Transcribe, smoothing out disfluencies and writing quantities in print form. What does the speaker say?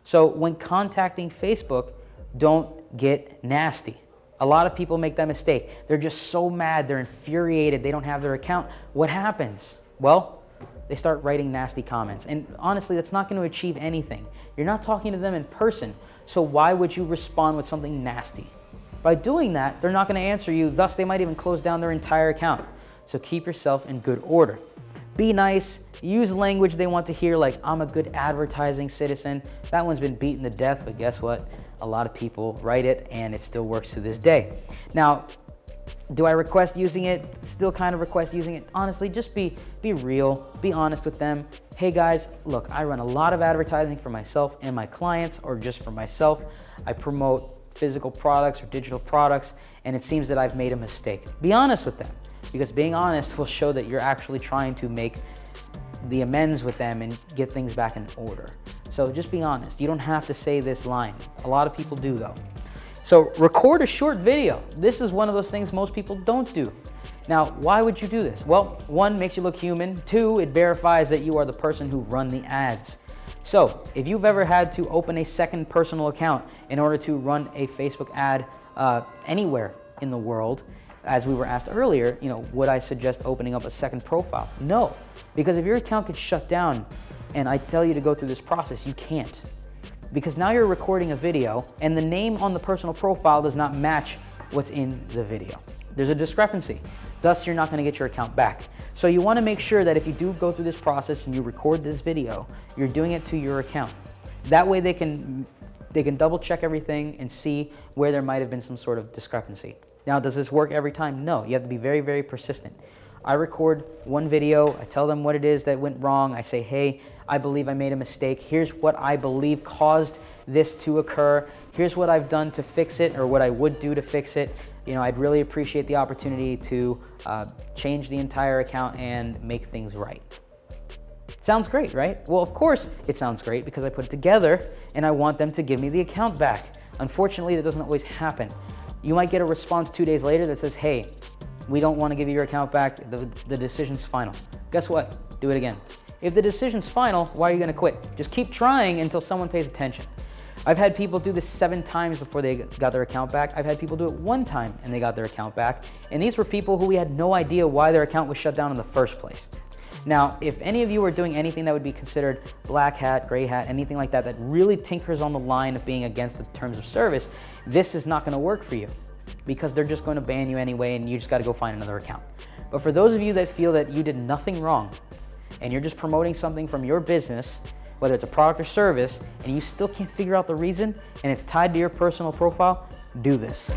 So when contacting Facebook, don't get nasty. A lot of people make that mistake. They're just so mad, they're infuriated, they don't have their account. What happens? Well, they start writing nasty comments. And honestly, that's not going to achieve anything. You're not talking to them in person, so why would you respond with something nasty? By doing that, they're not going to answer you, thus they might even close down their entire account. So keep yourself in good order. Be nice, use language they want to hear, like, I'm a good advertising citizen. That one's been beaten to death, but guess what? A lot of people write it and it still works to this day. Now, do I request using it? Still kind of request using it. Honestly, just be real, be honest with them. Hey guys, look, I run a lot of advertising for myself and my clients, or just for myself. I promote physical products or digital products, and it seems that I've made a mistake. Be honest with them, because being honest will show that you're actually trying to make the amends with them and get things back in order. So just be honest. You don't have to say this line. A lot of people do though. So record a short video. This is one of those things most people don't do. Now, why would you do this? Well, one, makes you look human. Two, it verifies that you are the person who run the ads. So if you've ever had to open a second personal account in order to run a Facebook ad anywhere in the world, as we were asked earlier, would I suggest opening up a second profile? No, because if your account gets shut down and I tell you to go through this process, you can't. Because now you're recording a video and the name on the personal profile does not match what's in the video. There's a discrepancy. Thus, you're not going to get your account back. So you want to make sure that if you do go through this process and you record this video, you're doing it to your account. That way they can double check everything and see where there might have been some sort of discrepancy. Now, does this work every time? No, you have to be very, very persistent. I record one video, I tell them what it is that went wrong, I say, hey, I believe I made a mistake, here's what I believe caused this to occur, here's what I've done to fix it, or what I would do to fix it. I'd really appreciate the opportunity to change the entire account and make things right. Sounds great, right? Well, of course it sounds great because I put it together and I want them to give me the account back. Unfortunately, that doesn't always happen. You might get a response 2 days later that says, hey, we don't want to give you your account back, the decision's final. Guess what? Do it again. If the decision's final, why are you going to quit? Just keep trying until someone pays attention. I've had people do this 7 times before they got their account back. I've had people do it 1 time and they got their account back. And these were people who we had no idea why their account was shut down in the first place. Now, if any of you are doing anything that would be considered black hat, gray hat, anything like that, that really tinkers on the line of being against the terms of service, this is not going to work for you because they're just going to ban you anyway and you just got to go find another account. But for those of you that feel that you did nothing wrong and you're just promoting something from your business, whether it's a product or service, and you still can't figure out the reason and it's tied to your personal profile, do this.